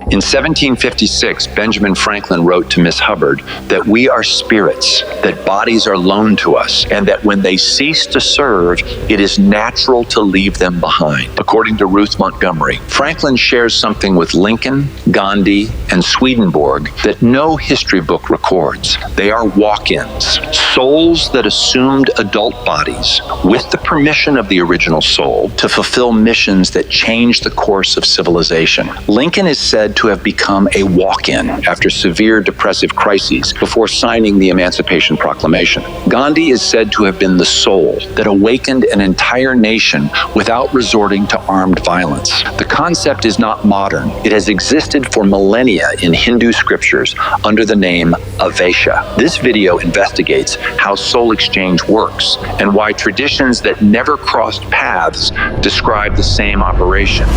In 1756, Benjamin Franklin wrote to Miss Hubbard that we are spirits, that bodies are loaned to us, and that when they cease to serve, it is natural to leave them behind. According to Ruth Montgomery, Franklin shares something with Lincoln, Gandhi, and Swedenborg that no history book records. They are walk-ins, souls that assumed adult bodies with the permission of the original soul to fulfill missions that changed the course of civilization. Lincoln is said to have become a walk-in after severe depressive crises before signing the Emancipation Proclamation. Gandhi is said to have been the soul that awakened an entire nation without resorting to armed violence. The concept is not modern. It has existed for millennia in Hindu scriptures under the name Avesha. This video investigates how soul exchange works and why traditions that never crossed paths describe the same operation.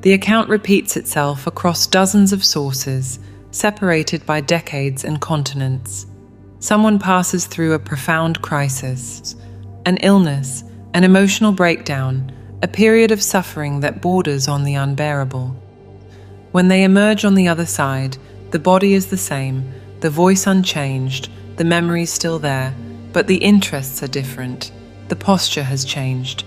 The account repeats itself across dozens of sources, separated by decades and continents. Someone passes through a profound crisis, an illness, an emotional breakdown, a period of suffering that borders on the unbearable. When they emerge on the other side, the body is the same, the voice unchanged, the memories still there, but the interests are different. The posture has changed.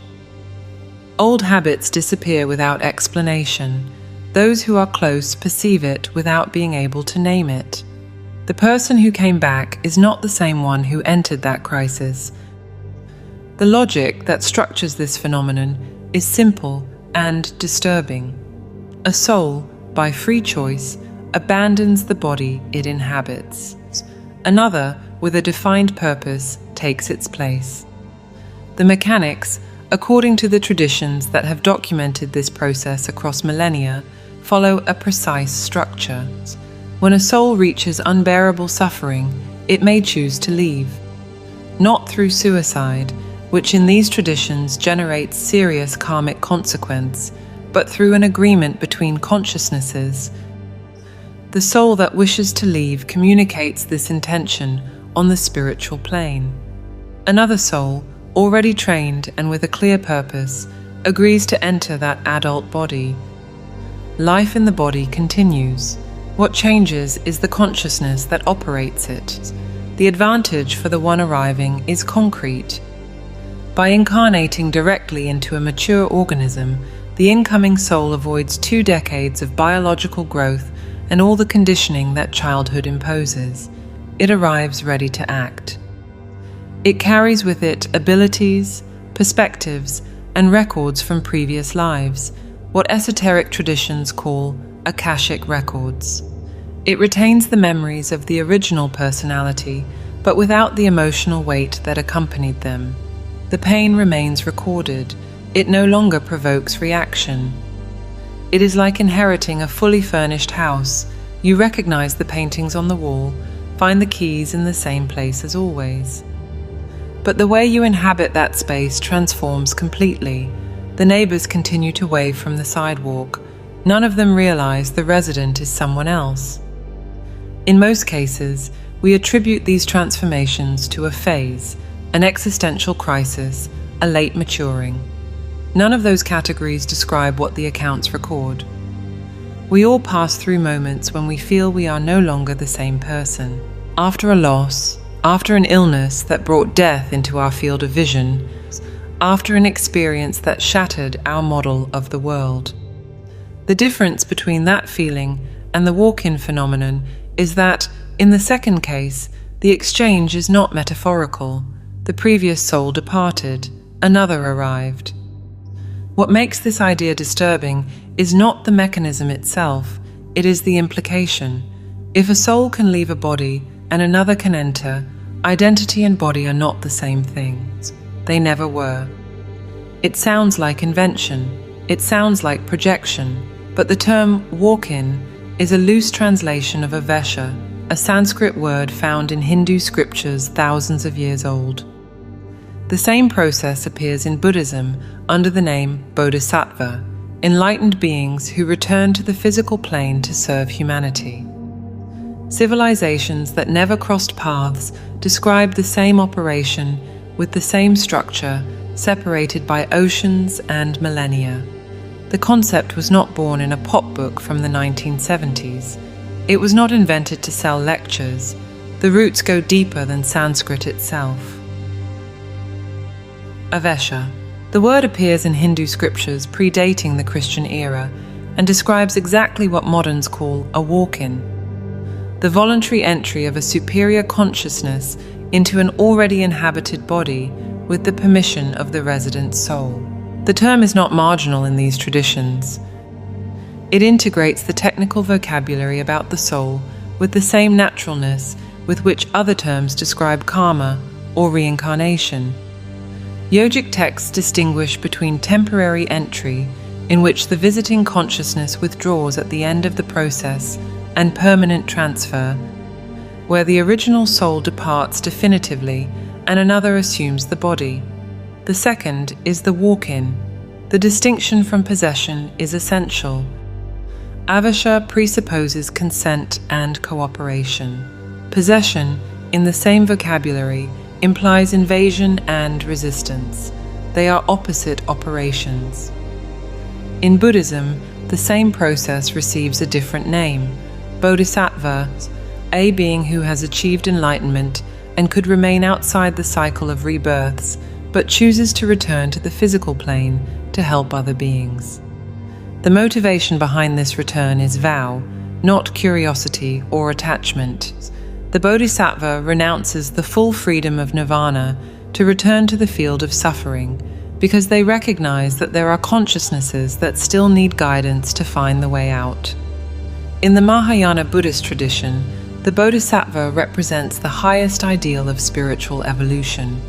Old habits disappear without explanation. Those who are close perceive it without being able to name it. The person who came back is not the same one who entered that crisis. The logic that structures this phenomenon is simple and disturbing. A soul, by free choice, abandons the body it inhabits. Another, with a defined purpose, takes its place. The mechanics, according to the traditions that have documented this process across millennia, follow a precise structure. When a soul reaches unbearable suffering, it may choose to leave. Not through suicide, which in these traditions generates serious karmic consequence, but through an agreement between consciousnesses. The soul that wishes to leave communicates this intention on the spiritual plane. Another soul, already trained and with a clear purpose, agrees to enter that adult body. Life in the body continues. What changes is the consciousness that operates it. The advantage for the one arriving is concrete. By incarnating directly into a mature organism, the incoming soul avoids 2 decades of biological growth and all the conditioning that childhood imposes. It arrives ready to act. It carries with it abilities, perspectives, and records from previous lives, what esoteric traditions call akashic records. It retains the memories of the original personality, but without the emotional weight that accompanied them. The pain remains recorded. It no longer provokes reaction. It is like inheriting a fully furnished house. You recognize the paintings on the wall, find the keys in the same place as always. But the way you inhabit that space transforms completely. The neighbors continue to wave from the sidewalk. None of them realize the resident is someone else. In most cases, we attribute these transformations to a phase, an existential crisis, a late maturing. None of those categories describe what the accounts record. We all pass through moments when we feel we are no longer the same person. After a loss, after an illness that brought death into our field of vision, after an experience that shattered our model of the world. The difference between that feeling and the walk-in phenomenon is that, in the second case, the exchange is not metaphorical. The previous soul departed, another arrived. What makes this idea disturbing is not the mechanism itself, it is the implication. If a soul can leave a body and another can enter, identity and body are not the same things. They never were. It sounds like invention, it sounds like projection, but the term walk-in is a loose translation of Avesha, a Sanskrit word found in Hindu scriptures thousands of years old. The same process appears in Buddhism under the name bodhisattva, enlightened beings who return to the physical plane to serve humanity. Civilizations that never crossed paths describe the same operation with the same structure separated by oceans and millennia. The concept was not born in a pop book from the 1970s. It was not invented to sell lectures. The roots go deeper than Sanskrit itself. Avesha. The word appears in Hindu scriptures predating the Christian era and describes exactly what moderns call a walk-in, the voluntary entry of a superior consciousness into an already inhabited body with the permission of the resident soul. The term is not marginal in these traditions. It integrates the technical vocabulary about the soul with the same naturalness with which other terms describe karma or reincarnation. Yogic texts distinguish between temporary entry, in which the visiting consciousness withdraws at the end of the process, and permanent transfer, where the original soul departs definitively and another assumes the body. The second is the walk-in. The distinction from possession is essential. Avesha presupposes consent and cooperation. Possession, in the same vocabulary, implies invasion and resistance. They are opposite operations. In Buddhism, the same process receives a different name, bodhisattva, a being who has achieved enlightenment and could remain outside the cycle of rebirths, but chooses to return to the physical plane to help other beings. The motivation behind this return is vow, not curiosity or attachment. The bodhisattva renounces the full freedom of nirvana to return to the field of suffering, because they recognize that there are consciousnesses that still need guidance to find the way out. In the Mahayana Buddhist tradition, the bodhisattva represents the highest ideal of spiritual evolution,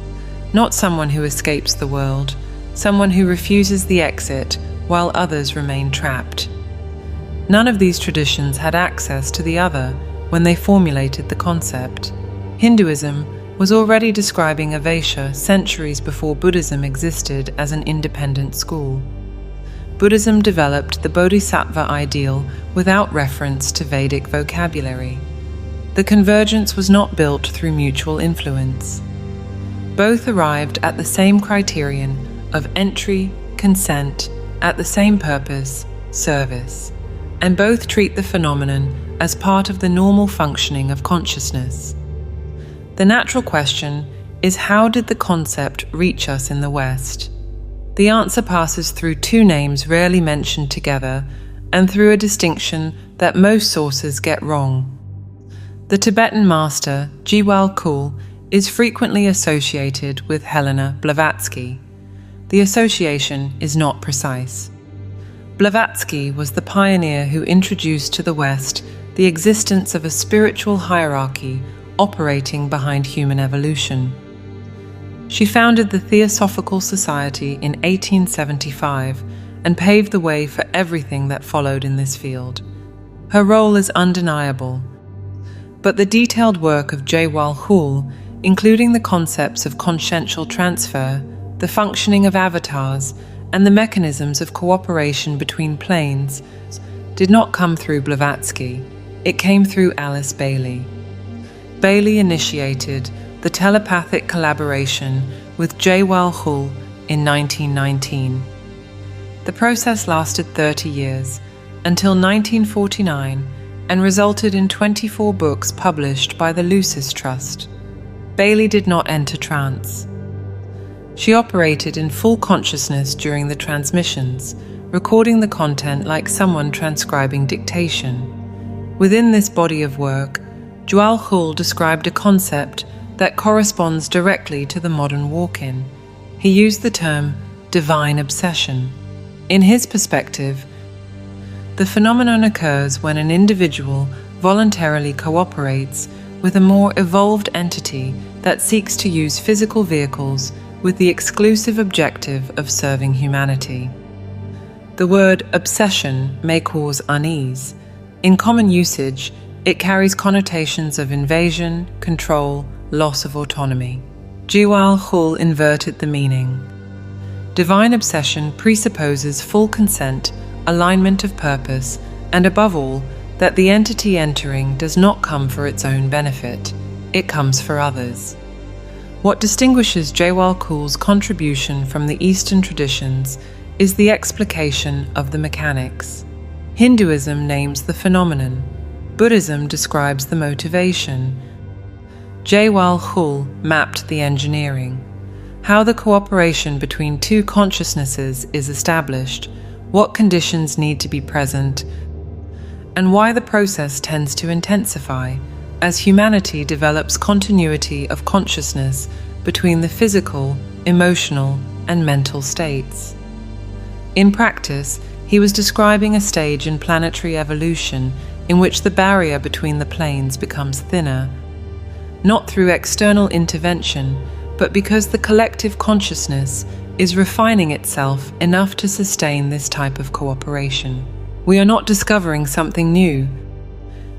not someone who escapes the world, someone who refuses the exit while others remain trapped. None of these traditions had access to the other when they formulated the concept. Hinduism was already describing Avesha centuries before Buddhism existed as an independent school. Buddhism developed the bodhisattva ideal without reference to Vedic vocabulary. The convergence was not built through mutual influence. Both arrived at the same criterion of entry, consent, at the same purpose, service, and both treat the phenomenon as part of the normal functioning of consciousness. The natural question is, how did the concept reach us in the West? The answer passes through two names rarely mentioned together and through a distinction that most sources get wrong. The Tibetan master, Djwhal Khul, is frequently associated with Helena Blavatsky. The association is not precise. Blavatsky was the pioneer who introduced to the West the existence of a spiritual hierarchy operating behind human evolution. She founded the Theosophical Society in 1875 and paved the way for everything that followed in this field. Her role is undeniable, but the detailed work of Djwhal Khul, including the concepts of consciential transfer, the functioning of avatars, and the mechanisms of cooperation between planes, did not come through Blavatsky. It came through Alice Bailey. Bailey initiated the telepathic collaboration with Djwhal Khul in 1919. The process lasted 30 years, until 1949, and resulted in 24 books published by the Lucis Trust. Bailey did not enter trance. She operated in full consciousness during the transmissions, recording the content like someone transcribing dictation. Within this body of work, Djwhal Khul described a concept that corresponds directly to the modern walk-in. He used the term divine obsession. In his perspective, the phenomenon occurs when an individual voluntarily cooperates with a more evolved entity that seeks to use physical vehicles with the exclusive objective of serving humanity. The word obsession may cause unease. In common usage, it carries connotations of invasion, control, loss of autonomy. Djwhal Khul inverted the meaning. Divine obsession presupposes full consent, alignment of purpose, and above all, that the entity entering does not come for its own benefit. It comes for others. What distinguishes Djwhal Khul's contribution from the Eastern traditions is the explication of the mechanics. Hinduism names the phenomenon. Buddhism describes the motivation. Djwhal Khul mapped the engineering. How the cooperation between two consciousnesses is established, what conditions need to be present, and why the process tends to intensify as humanity develops continuity of consciousness between the physical, emotional, and mental states. In practice, he was describing a stage in planetary evolution in which the barrier between the planes becomes thinner, not through external intervention, but because the collective consciousness is refining itself enough to sustain this type of cooperation. We are not discovering something new.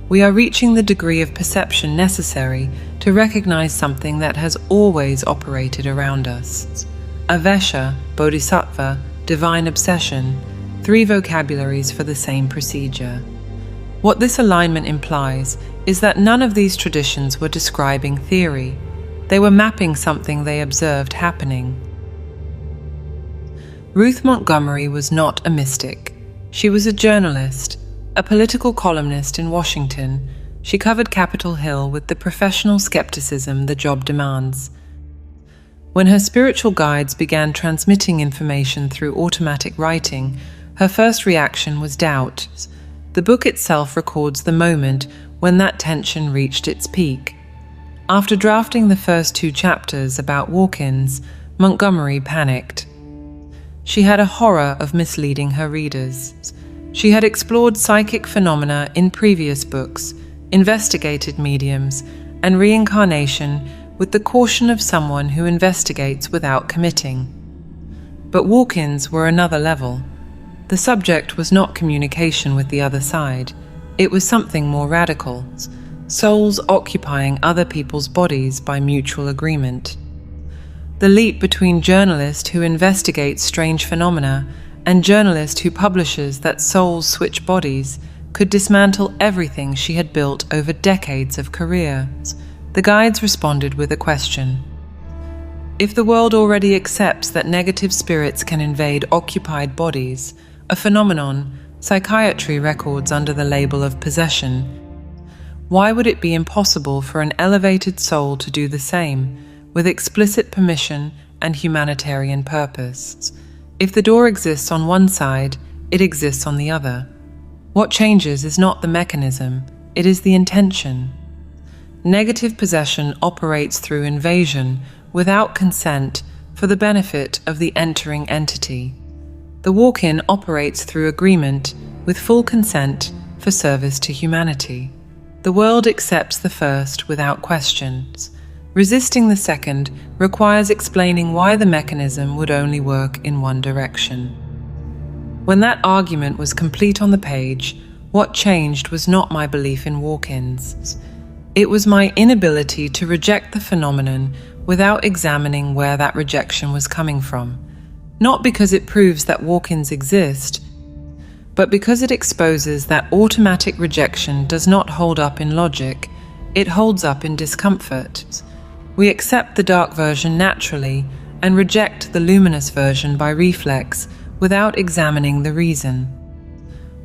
We are reaching the degree of perception necessary to recognize something that has always operated around us. Avesha, Bodhisattva, divine obsession, 3 vocabularies for the same procedure. What this alignment implies is that none of these traditions were describing theory. They were mapping something they observed happening. Ruth Montgomery was not a mystic. She was a journalist, a political columnist in Washington. She covered Capitol Hill with the professional skepticism the job demands. When her spiritual guides began transmitting information through automatic writing, her first reaction was doubt. The book itself records the moment when that tension reached its peak. After drafting the first 2 chapters about walk-ins, Montgomery panicked. She had a horror of misleading her readers. She had explored psychic phenomena in previous books, investigated mediums, and reincarnation with the caution of someone who investigates without committing. But walk-ins were another level. The subject was not communication with the other side. It was something more radical. Souls occupying other people's bodies by mutual agreement. The leap between journalist who investigates strange phenomena and journalist who publishes that souls switch bodies could dismantle everything she had built over decades of career. The guides responded with a question. If the world already accepts that negative spirits can invade occupied bodies, a phenomenon psychiatry records under the label of possession, why would it be impossible for an elevated soul to do the same, with explicit permission and humanitarian purpose? If the door exists on one side, it exists on the other. What changes is not the mechanism, it is the intention. Negative possession operates through invasion without consent for the benefit of the entering entity. The walk-in operates through agreement with full consent for service to humanity. The world accepts the first without questions. Resisting the second requires explaining why the mechanism would only work in one direction. When that argument was complete on the page, what changed was not my belief in walk-ins. It was my inability to reject the phenomenon without examining where that rejection was coming from. Not because it proves that walk-ins exist, but because it exposes that automatic rejection does not hold up in logic, it holds up in discomfort. We accept the dark version naturally and reject the luminous version by reflex without examining the reason.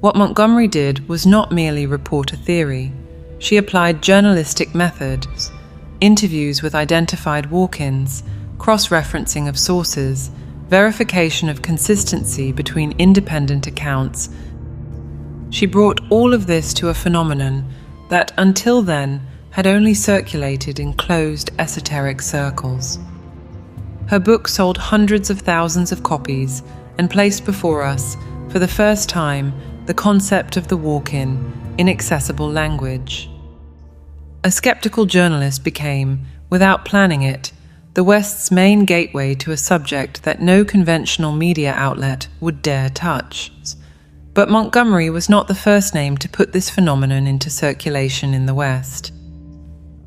What Montgomery did was not merely report a theory. She applied journalistic methods, interviews with identified walk-ins, cross-referencing of sources, verification of consistency between independent accounts. She brought all of this to a phenomenon that, until then, had only circulated in closed esoteric circles. Her book sold hundreds of thousands of copies and placed before us, for the first time, the concept of the walk-in in accessible language. A skeptical journalist became, without planning it, the West's main gateway to a subject that no conventional media outlet would dare touch. But Montgomery was not the first name to put this phenomenon into circulation in the West.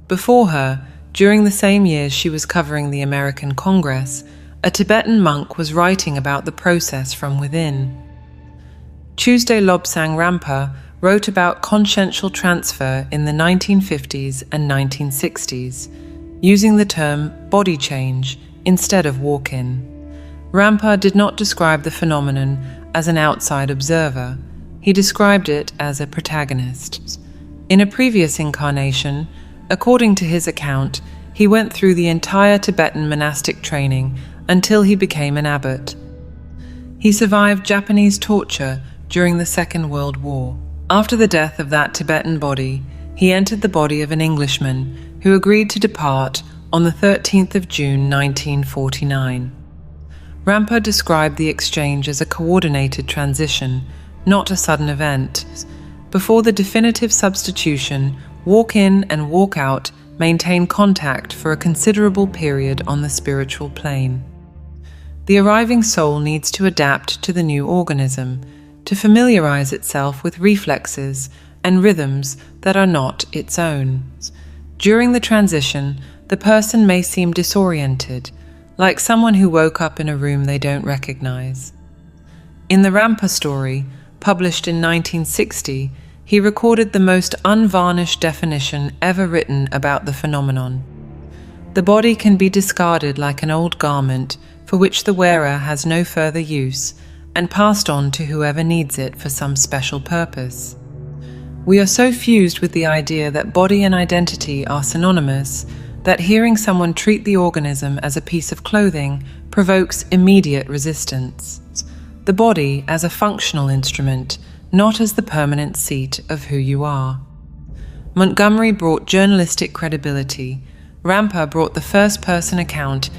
Before her, during the same years she was covering the American Congress, a Tibetan monk was writing about the process from within. Tuesday Lobsang Rampa wrote about consciential transfer in the 1950s and 1960s. using the term body change instead of walk-in. Rampa did not describe the phenomenon as an outside observer. He described it as a protagonist. In a previous incarnation, according to his account, he went through the entire Tibetan monastic training until he became an abbot. He survived Japanese torture during the Second World War. After the death of that Tibetan body, he entered the body of an Englishman who agreed to depart on the 13th of June 1949. Rampa described the exchange as a coordinated transition, not a sudden event. Before the definitive substitution, walk in and walk out maintain contact for a considerable period on the spiritual plane. The arriving soul needs to adapt to the new organism, to familiarize itself with reflexes and rhythms that are not its own. During the transition, the person may seem disoriented, like someone who woke up in a room they don't recognize. In the Rampa story, published in 1960, he recorded the most unvarnished definition ever written about the phenomenon. The body can be discarded like an old garment for which the wearer has no further use, and passed on to whoever needs it for some special purpose. We are so fused with the idea that body and identity are synonymous that hearing someone treat the organism as a piece of clothing provokes immediate resistance. The body as a functional instrument, not as the permanent seat of who you are. Montgomery brought journalistic credibility. Rampa brought the first-person account.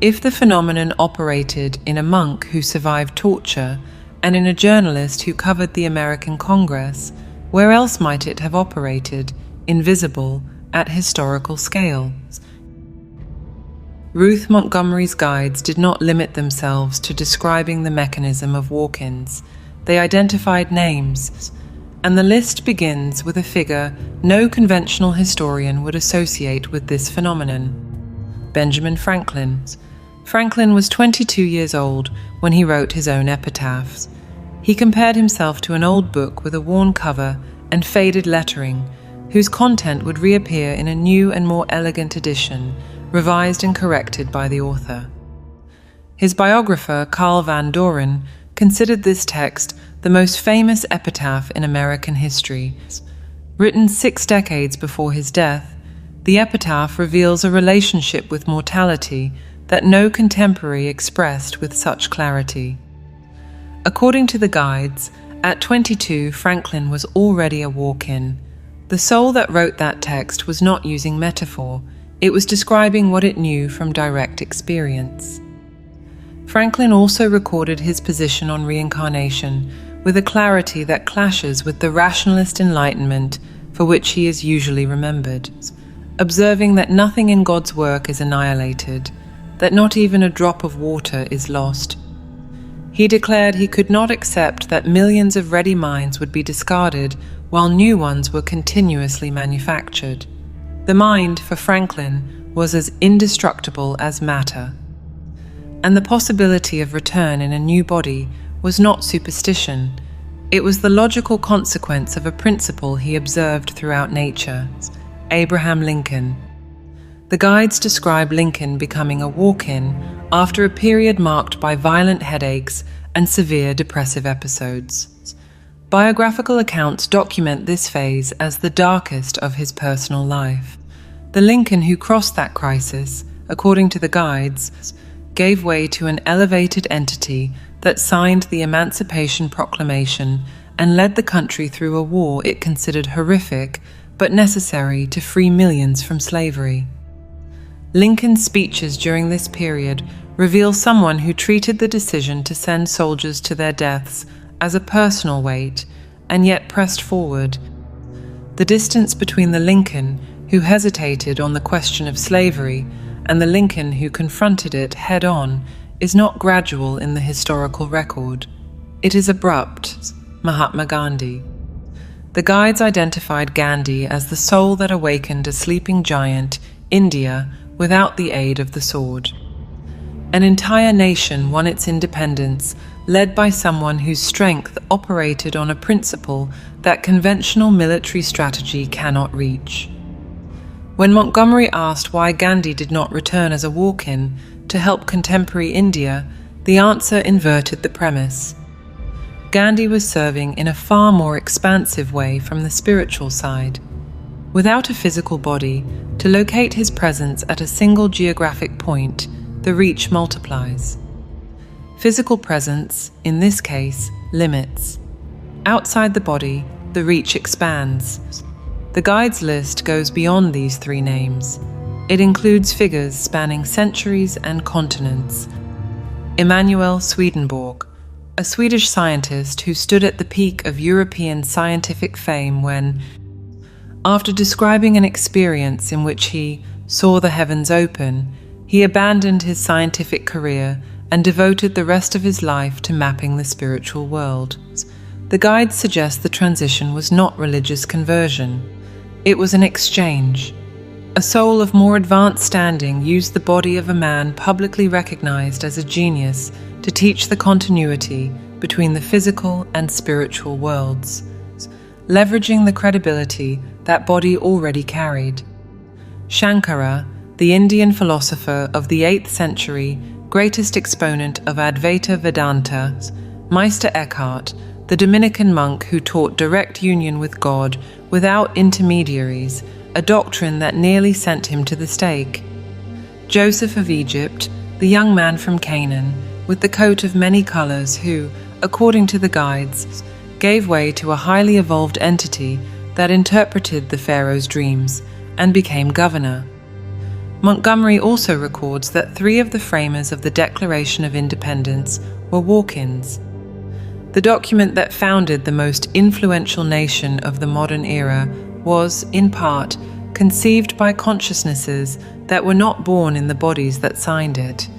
If the phenomenon operated in a monk who survived torture and in a journalist who covered the American Congress, where else might it have operated, invisible, at historical scales? Ruth Montgomery's guides did not limit themselves to describing the mechanism of walk-ins. They identified names, and the list begins with a figure no conventional historian would associate with this phenomenon: Benjamin Franklin. Franklin was 22 years old when he wrote his own epitaphs. He compared himself to an old book with a worn cover and faded lettering, whose content would reappear in a new and more elegant edition, revised and corrected by the author. His biographer, Carl Van Doren, considered this text the most famous epitaph in American history. Written 6 decades before his death, the epitaph reveals a relationship with mortality that no contemporary expressed with such clarity. According to the guides, at 22, Franklin was already a walk-in. The soul that wrote that text was not using metaphor, it was describing what it knew from direct experience. Franklin also recorded his position on reincarnation with a clarity that clashes with the rationalist enlightenment for which he is usually remembered, observing that nothing in God's work is annihilated, that not even a drop of water is lost. He declared he could not accept that millions of ready minds would be discarded while new ones were continuously manufactured. The mind, for Franklin, was as indestructible as matter. And the possibility of return in a new body was not superstition. It was the logical consequence of a principle he observed throughout nature. Abraham Lincoln. The guides describe Lincoln becoming a walk-in after a period marked by violent headaches and severe depressive episodes. Biographical accounts document this phase as the darkest of his personal life. The Lincoln who crossed that crisis, according to the guides, gave way to an elevated entity that signed the Emancipation Proclamation and led the country through a war it considered horrific but necessary to free millions from slavery. Lincoln's speeches during this period reveal someone who treated the decision to send soldiers to their deaths as a personal weight and yet pressed forward. The distance between the Lincoln who hesitated on the question of slavery and the Lincoln who confronted it head-on is not gradual in the historical record. It is abrupt. Mahatma Gandhi. The guides identified Gandhi as the soul that awakened a sleeping giant, India, without the aid of the sword. An entire nation won its independence, led by someone whose strength operated on a principle that conventional military strategy cannot reach. When Montgomery asked why Gandhi did not return as a walk-in to help contemporary India, the answer inverted the premise. Gandhi was serving in a far more expansive way from the spiritual side. Without a physical body, to locate his presence at a single geographic point, the reach multiplies. Physical presence, in this case, limits. Outside the body, the reach expands. The guide's list goes beyond these three names. It includes figures spanning centuries and continents. Emanuel Swedenborg, a Swedish scientist who stood at the peak of European scientific fame when, after describing an experience in which he saw the heavens open, he abandoned his scientific career and devoted the rest of his life to mapping the spiritual world. The guides suggest the transition was not religious conversion. It was an exchange. A soul of more advanced standing used the body of a man publicly recognized as a genius to teach the continuity between the physical and spiritual worlds, leveraging the credibility that body already carried. Shankara, the Indian philosopher of the 8th century, greatest exponent of Advaita Vedanta, Meister Eckhart, the Dominican monk who taught direct union with God without intermediaries, a doctrine that nearly sent him to the stake. Joseph of Egypt, the young man from Canaan, with the coat of many colors who, according to the guides, gave way to a highly evolved entity that interpreted the pharaoh's dreams and became governor. Montgomery also records that 3 of the framers of the Declaration of Independence were walk-ins. The document that founded the most influential nation of the modern era was, in part, conceived by consciousnesses that were not born in the bodies that signed it.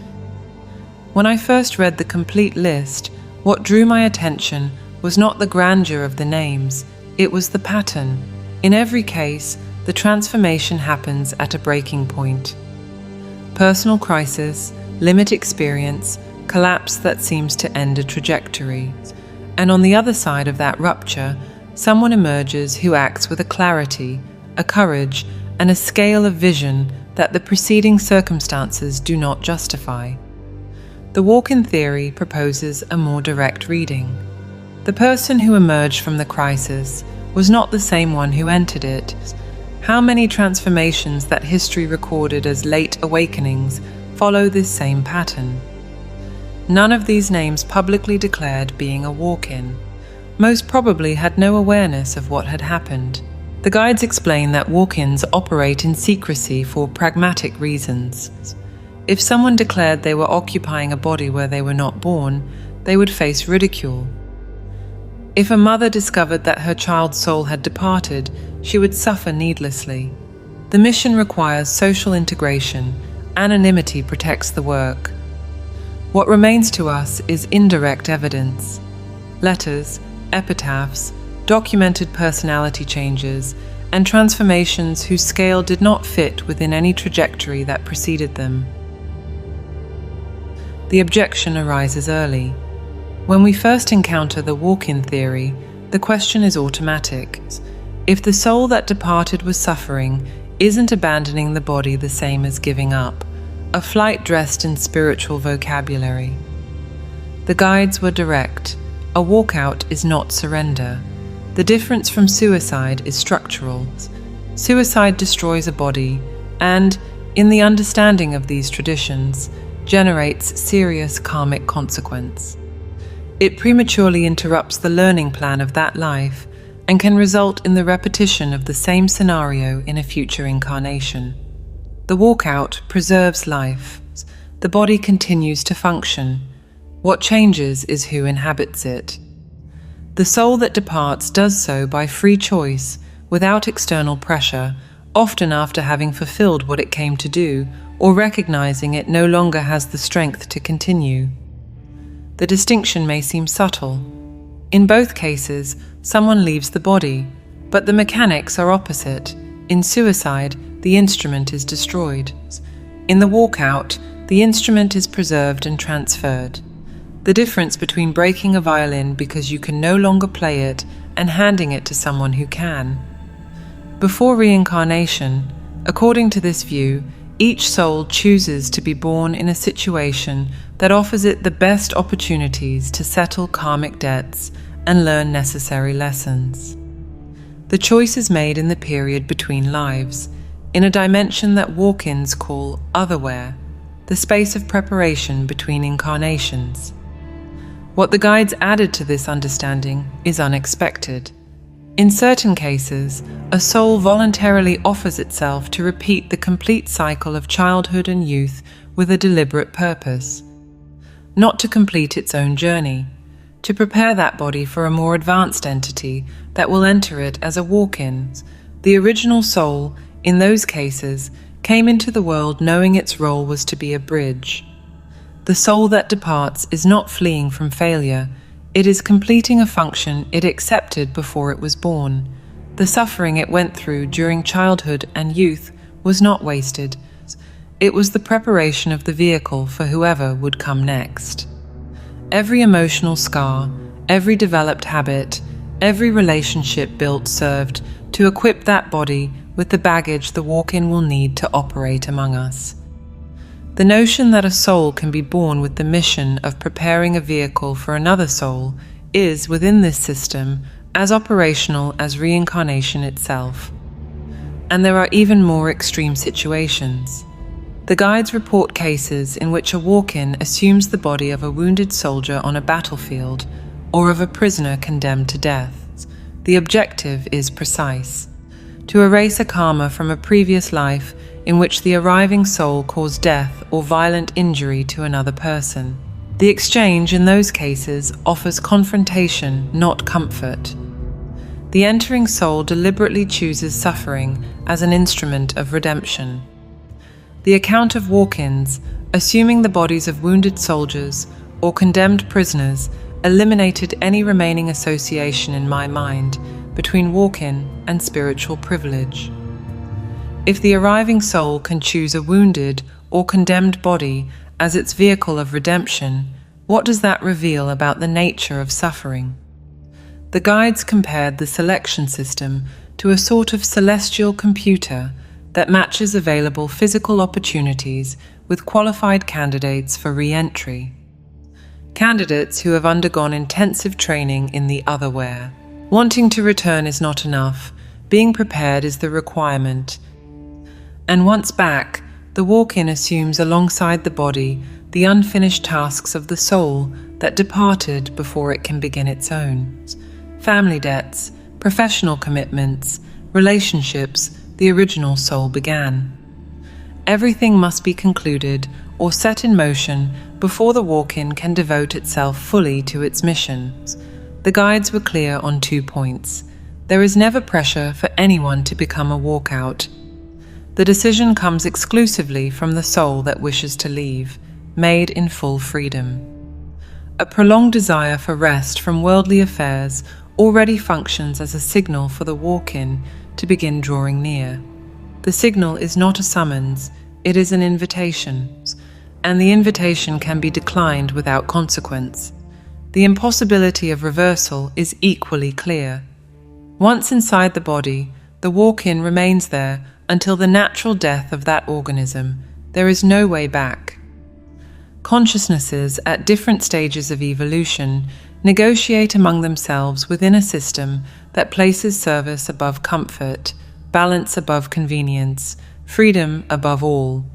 When I first read the complete list, what drew my attention was not the grandeur of the names, it was the pattern. In every case, the transformation happens at a breaking point. Personal crisis, limit experience, collapse that seems to end a trajectory. And on the other side of that rupture, someone emerges who acts with a clarity, a courage, and a scale of vision that the preceding circumstances do not justify. The walk-in theory proposes a more direct reading. The person who emerged from the crisis was not the same one who entered it. How many transformations that history recorded as late awakenings follow this same pattern? None of these names publicly declared being a walk-in. Most probably had no awareness of what had happened. The guides explain that walk-ins operate in secrecy for pragmatic reasons. If someone declared they were occupying a body where they were not born, they would face ridicule. If a mother discovered that her child's soul had departed, she would suffer needlessly. The mission requires social integration. Anonymity protects the work. What remains to us is indirect evidence. Letters, epitaphs, documented personality changes, and transformations whose scale did not fit within any trajectory that preceded them. The objection arises early. When we first encounter the walk-in theory, the question is automatic. If the soul that departed was suffering, isn't abandoning the body the same as giving up? A flight dressed in spiritual vocabulary. The guides were direct. A walkout is not surrender. The difference from suicide is structural. Suicide destroys a body and, in the understanding of these traditions, generates serious karmic consequence. It prematurely interrupts the learning plan of that life and can result in the repetition of the same scenario in a future incarnation. The walkout preserves life. The body continues to function. What changes is who inhabits it. The soul that departs does so by free choice, without external pressure, often after having fulfilled what it came to do, or recognizing it no longer has the strength to continue. The distinction may seem subtle. In both cases, someone leaves the body, but the mechanics are opposite. In suicide, the instrument is destroyed. In the walkout, the instrument is preserved and transferred. The difference between breaking a violin because you can no longer play it and handing it to someone who can. Before reincarnation, According to this view, each soul chooses to be born in a situation that offers it the best opportunities to settle karmic debts and learn necessary lessons. The choice is made in the period between lives, in a dimension that walk-ins call otherwhere, the space of preparation between incarnations. What the guides added to this understanding is unexpected. In certain cases, a soul voluntarily offers itself to repeat the complete cycle of childhood and youth with a deliberate purpose. Not to complete its own journey, to prepare that body for a more advanced entity that will enter it as a walk-in. The original soul, in those cases, came into the world knowing its role was to be a bridge. The soul that departs is not fleeing from failure, it is completing a function it accepted before it was born. The suffering it went through during childhood and youth was not wasted. It was the preparation of the vehicle for whoever would come next. Every emotional scar, every developed habit, every relationship built served to equip that body with the baggage the walk-in will need to operate among us. The notion that a soul can be born with the mission of preparing a vehicle for another soul is, within this system, as operational as reincarnation itself. And there are even more extreme situations. The guides report cases in which a walk-in assumes the body of a wounded soldier on a battlefield or of a prisoner condemned to death. The objective is precise: to erase a karma from a previous life in which the arriving soul caused death or violent injury to another person. The exchange in those cases offers confrontation, not comfort. The entering soul deliberately chooses suffering as an instrument of redemption. The account of walk-ins, assuming the bodies of wounded soldiers or condemned prisoners, eliminated any remaining association in my mind between walk-in and spiritual privilege. If the arriving soul can choose a wounded or condemned body as its vehicle of redemption, what does that reveal about the nature of suffering? The guides compared the selection system to a sort of celestial computer that matches available physical opportunities with qualified candidates for re-entry. Candidates who have undergone intensive training in the otherwhere. Wanting to return is not enough, being prepared is the requirement. And once back, the walk-in assumes alongside the body the unfinished tasks of the soul that departed before it can begin its own. Family debts, professional commitments, relationships the original soul began. Everything must be concluded or set in motion before the walk-in can devote itself fully to its mission. The guides were clear on 2 points. There is never pressure for anyone to become a walkout. The decision comes exclusively from the soul that wishes to leave, made in full freedom. A prolonged desire for rest from worldly affairs already functions as a signal for the walk-in to begin drawing near. The signal is not a summons, it is an invitation, and the invitation can be declined without consequence. The impossibility of reversal is equally clear. Once inside the body, the walk-in remains there until the natural death of that organism. There is no way back. Consciousnesses at different stages of evolution negotiate among themselves within a system that places service above comfort, balance above convenience, freedom above all.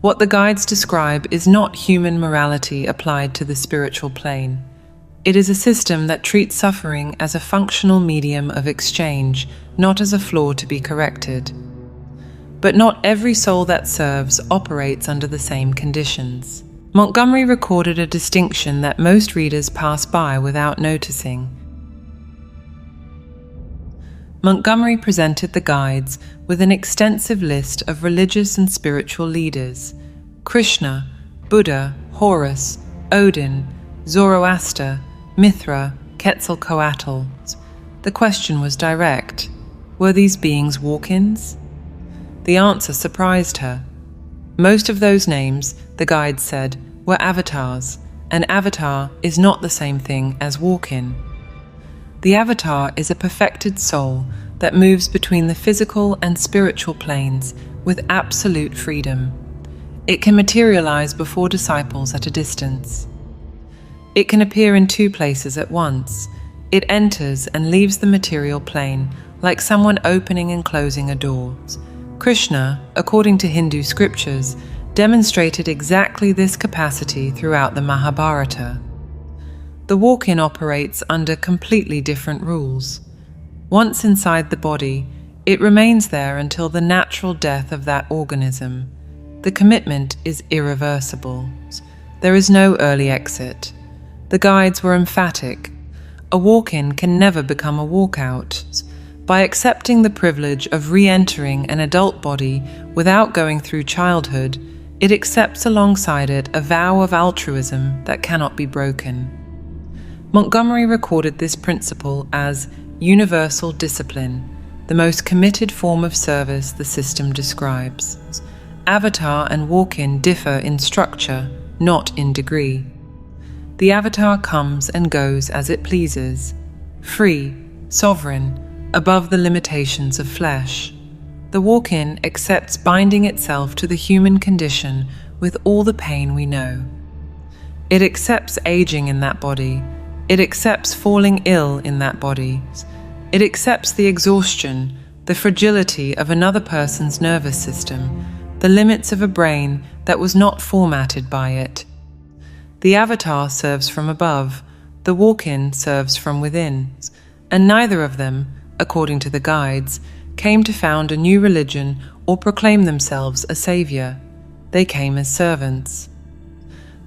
What the guides describe is not human morality applied to the spiritual plane. It is a system that treats suffering as a functional medium of exchange, not as a flaw to be corrected. But not every soul that serves operates under the same conditions. Montgomery recorded a distinction that most readers pass by without noticing. Montgomery presented the guides with an extensive list of religious and spiritual leaders: Krishna, Buddha, Horus, Odin, Zoroaster, Mithra, Quetzalcoatl. The question was direct: were these beings walk-ins? The answer surprised her. Most of those names, the guide said, were avatars. An avatar is not the same thing as walk-in. The avatar is a perfected soul that moves between the physical and spiritual planes with absolute freedom. It can materialize before disciples at a distance. It can appear in two places at once. It enters and leaves the material plane like someone opening and closing a door. Krishna, according to Hindu scriptures, demonstrated exactly this capacity throughout the Mahabharata. The walk-in operates under completely different rules. Once inside the body, it remains there until the natural death of that organism. The commitment is irreversible. There is no early exit. The guides were emphatic. A walk-in can never become a walkout. By accepting the privilege of re-entering an adult body without going through childhood, it accepts alongside it a vow of altruism that cannot be broken. Montgomery recorded this principle as universal discipline, the most committed form of service the system describes. Avatar and walk-in differ in structure, not in degree. The avatar comes and goes as it pleases, free, sovereign, above the limitations of flesh. The walk-in accepts binding itself to the human condition with all the pain we know. It accepts aging in that body. It accepts falling ill in that body. It accepts the exhaustion, the fragility of another person's nervous system, the limits of a brain that was not formatted by it. The avatar serves from above, the walk-in serves from within, and neither of them, according to the guides, came to found a new religion or proclaim themselves a savior. They came as servants.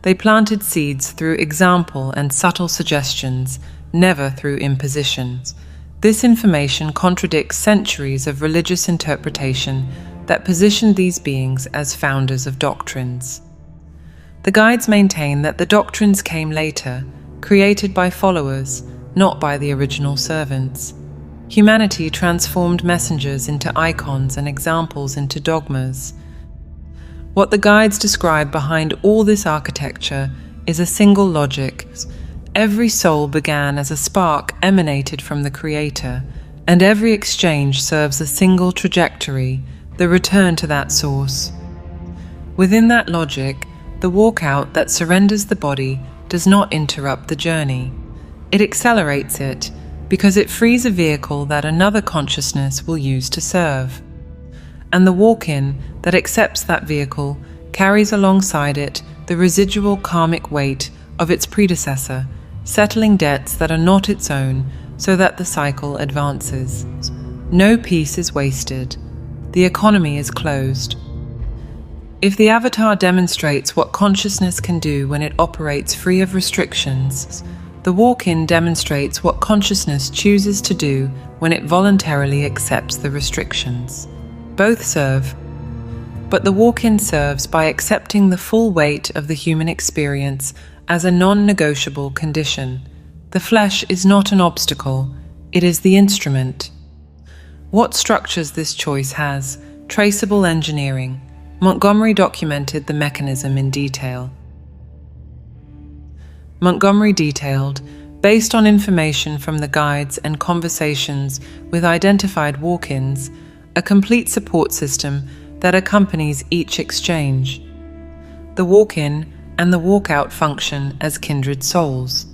They planted seeds through example and subtle suggestions, never through impositions. This information contradicts centuries of religious interpretation that positioned these beings as founders of doctrines. The guides maintain that the doctrines came later, created by followers, not by the original servants. Humanity transformed messengers into icons and examples into dogmas. What the guides describe behind all this architecture is a single logic. Every soul began as a spark emanated from the Creator, and every exchange serves a single trajectory, the return to that source. Within that logic, the walkout that surrenders the body does not interrupt the journey. It accelerates it, because it frees a vehicle that another consciousness will use to serve. And the walk-in that accepts that vehicle carries alongside it the residual karmic weight of its predecessor, settling debts that are not its own so that the cycle advances. No piece is wasted. The economy is closed. If the avatar demonstrates what consciousness can do when it operates free of restrictions, the walk-in demonstrates what consciousness chooses to do when it voluntarily accepts the restrictions. Both serve, but the walk-in serves by accepting the full weight of the human experience as a non-negotiable condition. The flesh is not an obstacle, it is the instrument. What structures this choice has? Traceable engineering. Montgomery documented the mechanism in detail. Montgomery detailed, based on information from the guides and conversations with identified walk-ins, a complete support system that accompanies each exchange. The walk-in and the walk-out function as kindred souls,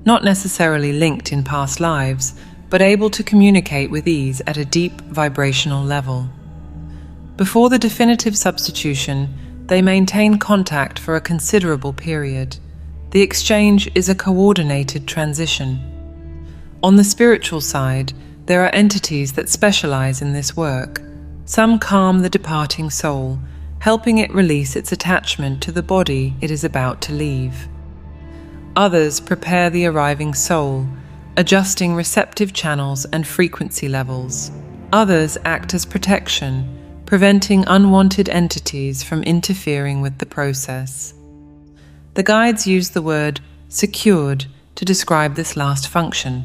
not necessarily linked in past lives, but able to communicate with ease at a deep vibrational level. Before the definitive substitution, they maintain contact for a considerable period. The exchange is a coordinated transition. On the spiritual side, there are entities that specialize in this work. Some calm the departing soul, helping it release its attachment to the body it is about to leave. Others prepare the arriving soul, adjusting receptive channels and frequency levels. Others act as protection, preventing unwanted entities from interfering with the process. The guides use the word secured to describe this last function.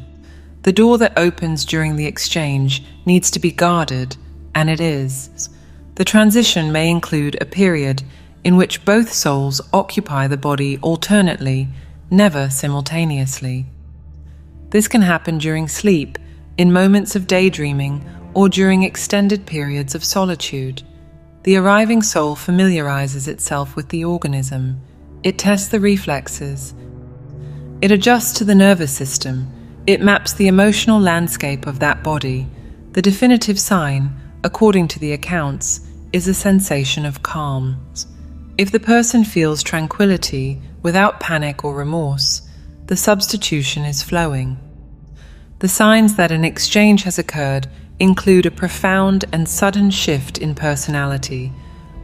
The door that opens during the exchange needs to be guarded, and it is. The transition may include a period in which both souls occupy the body alternately, never simultaneously. This can happen during sleep, in moments of daydreaming, or during extended periods of solitude. The arriving soul familiarizes itself with the organism. It tests the reflexes. It adjusts to the nervous system. It maps the emotional landscape of that body. The definitive sign, according to the accounts, is a sensation of calm. If the person feels tranquility without panic or remorse, the substitution is flowing. The signs that an exchange has occurred include a profound and sudden shift in personality,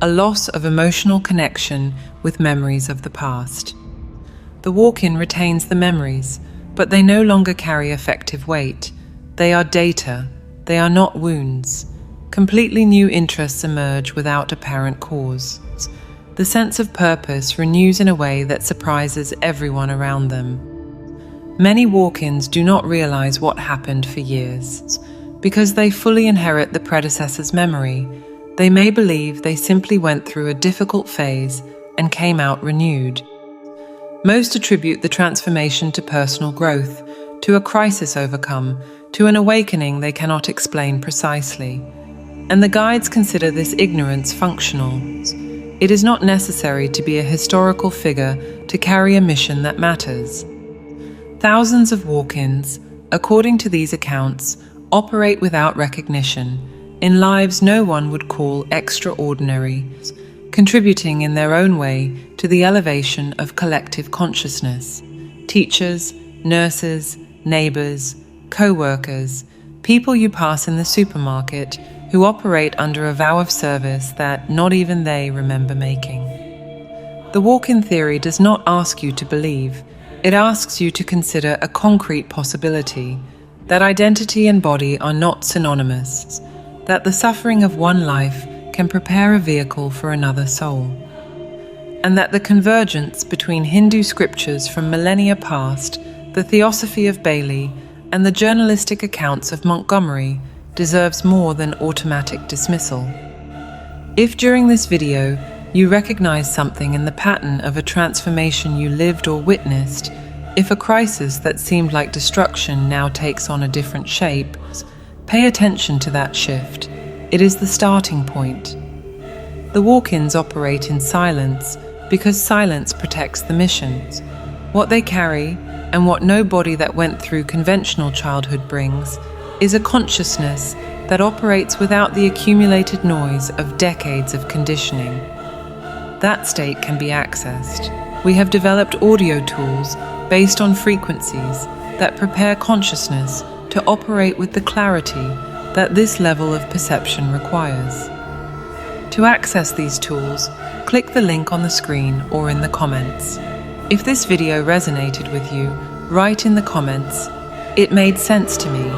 a loss of emotional connection with memories of the past. The walk-in retains the memories, but they no longer carry effective weight. They are data. They are not wounds. Completely new interests emerge without apparent cause. The sense of purpose renews in a way that surprises everyone around them. Many walk-ins do not realize what happened for years. Because they fully inherit the predecessor's memory, they may believe they simply went through a difficult phase and came out renewed. Most attribute the transformation to personal growth, to a crisis overcome, to an awakening they cannot explain precisely. And the guides consider this ignorance functional. It is not necessary to be a historical figure to carry a mission that matters. Thousands of walk-ins, according to these accounts, operate without recognition, in lives no one would call extraordinary, contributing in their own way to the elevation of collective consciousness. Teachers, nurses, neighbors, co-workers, people you pass in the supermarket who operate under a vow of service that not even they remember making. The walk-in theory does not ask you to believe, it asks you to consider a concrete possibility, that identity and body are not synonymous, that the suffering of one life can prepare a vehicle for another soul, and that the convergence between Hindu scriptures from millennia past, the theosophy of Bailey, and the journalistic accounts of Montgomery deserves more than automatic dismissal. If during this video you recognize something in the pattern of a transformation you lived or witnessed, if a crisis that seemed like destruction now takes on a different shape, pay attention to that shift. It is the starting point. The walk-ins operate in silence because silence protects the missions. What they carry, and what no body that went through conventional childhood brings, is a consciousness that operates without the accumulated noise of decades of conditioning. That state can be accessed. We have developed audio tools based on frequencies that prepare consciousness to operate with the clarity that this level of perception requires. To access these tools, click the link on the screen or in the comments. If this video resonated with you, write in the comments, "It made sense to me,"